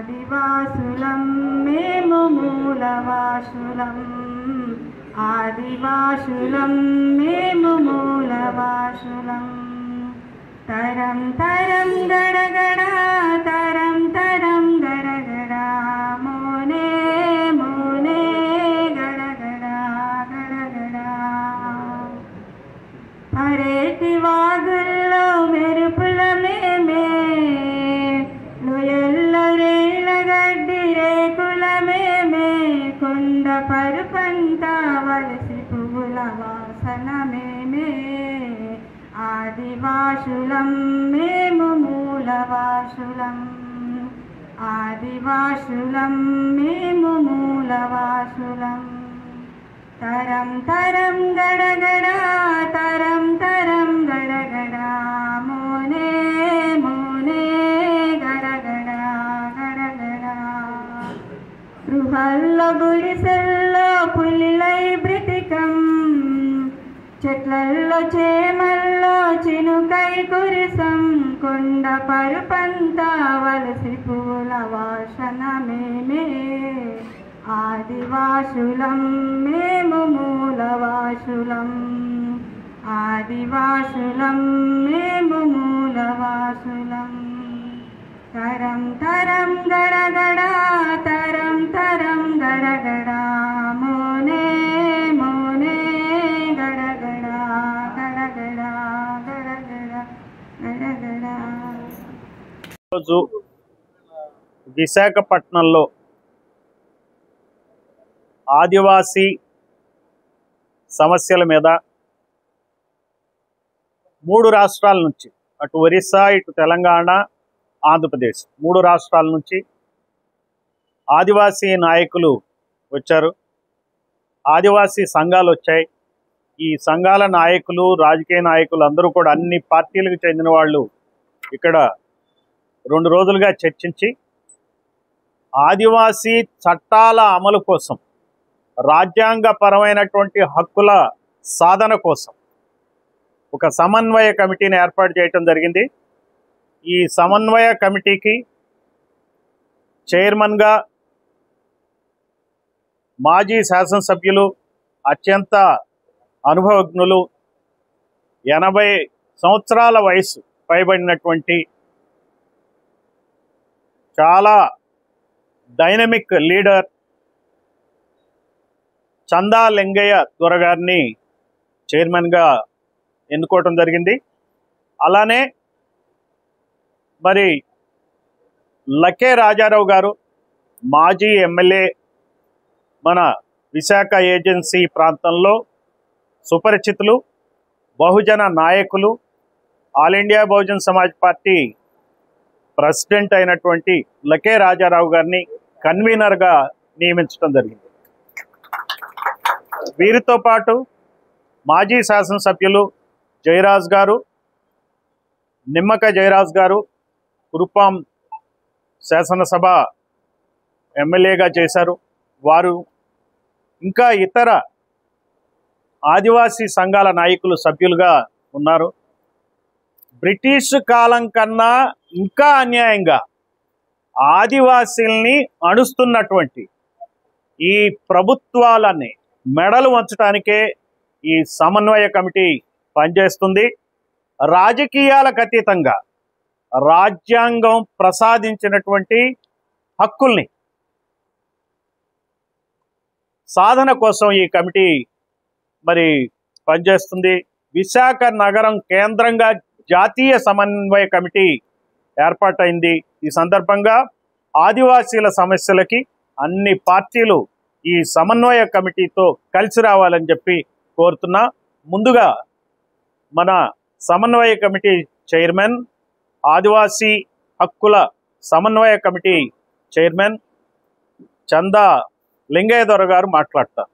ఆదివాసులం మేము మూలవాసులం, ఆదివాసులం మేము మూలవాసులం. తరం తరం గడగడ తరం తరం గడగడ మోనే మోనే గడగడ గడగడ. పరేటి వాగుల్లో మెరుపుల మేమే, లోయల్ల రేల గడ్డి రేకుల మేమే, కొండ పరుపంతా వలసి పువ్వుల వాసన మేమే. ఆదివాసులం మేము మూలవాసులం, ఆదివాసులం మేము మూలవాసులం. తరం తరం గడగడ తరం తరం గడగడ మోనే మోనే గడగడ గడగడ. గృహల్లో గుడిసెల్లో పులిలై బ్రతికం, చెట్లల్లో చేమల్లో చినుకై కురిసం, కొండ పరుపంతా వలసి పూల వాసన మేమే. ఆదివాసులం మేము మూలవాసులం, ఆదివాసులం మేము మూలవాసులం. తరం తరం గడగడ తరం తరం గడగడ మోనే మోనే గడగడ గడగడ గడగడ గడగడ. రోజు విశాఖపట్నంలో ఆదివాసీ సమస్యల మీద 3 రాష్ట్రాల నుంచి, అటు ఒరిస్సా, ఇటు తెలంగాణ, ఆంధ్రప్రదేశ్ 3 రాష్ట్రాల నుంచి ఆదివాసీ నాయకులు వచ్చారు. ఆదివాసీ సంఘాలు వచ్చాయి. ఈ సంఘాల నాయకులు, రాజకీయ నాయకులు అందరూ కూడా అన్ని పార్టీలకు చెందిన వాళ్ళు ఇక్కడ 2 రోజులుగా చర్చించి ఆదివాసీ చట్టాల అమలు కోసం, రాజ్యాంగపరమైనటువంటి హక్కుల సాధన కోసం ఒక సమన్వయ కమిటీని ఏర్పాటు చేయటం జరిగింది. ఈ సమన్వయ కమిటీకి చైర్మన్గా మాజీ శాసనసభ్యులు, అత్యంత అనుభవజ్ఞులు, 80 సంవత్సరాల వయసు పైబడినటువంటి చాలా డైనమిక్ లీడర్ చందా లింగయ్య దొరగారిని చైర్మన్గా ఎన్నుకోవటం జరిగింది. అలానే మరి లకే రాజారావు గారు మాజీ ఎమ్మెల్యే, మన విశాఖ ఏజెన్సీ ప్రాంతంలో సుపరిచితులు, బహుజన నాయకులు, all India Bahujan Samaj party president అయినటువంటి లకే రాజారావు గారిని కన్వీనర్గా నియమించడం జరిగింది. వీరితో పాటు మాజీ శాసనసభ్యులు జయరాజ్ గారు, నిమ్మక జయరాజ్ గారు, కురుపాం శాసనసభ ఎమ్మెల్యేగా చేశారు. వారు ఇంకా ఇతర ఆదివాసీ సంఘాల నాయకులు సభ్యులుగా ఉన్నారు. బ్రిటిష్ కాలం కన్నా ఇంకా అన్యాయంగా ఆదివాసీల్ని అణుస్తున్నటువంటి ఈ ప్రభుత్వాలని మెడలు వంచడానికే ఈ సమన్వయ కమిటీ పనిచేస్తుంది. రాజకీయాలకు అతీతంగా రాజ్యాంగం ప్రసాదించినటువంటి హక్కుల్ని సాధన కోసం ఈ కమిటీ మరి పనిచేస్తుంది. విశాఖ నగరం కేంద్రంగా జాతీయ సమన్వయ కమిటీ ఏర్పాటైంది. ఈ సందర్భంగా ఆదివాసీల సమస్యలకి అన్ని పార్టీలు ఈ సమన్వయ కమిటీతో కలిసి రావాలని చెప్పి కోరుతున్నా. ముందుగా మన సమన్వయ కమిటీ చైర్మన్, ఆదివాసీ హక్కుల సమన్వయ కమిటీ చైర్మన్ చందా లింగయ్య దొర గారు మాట్లాడతారు.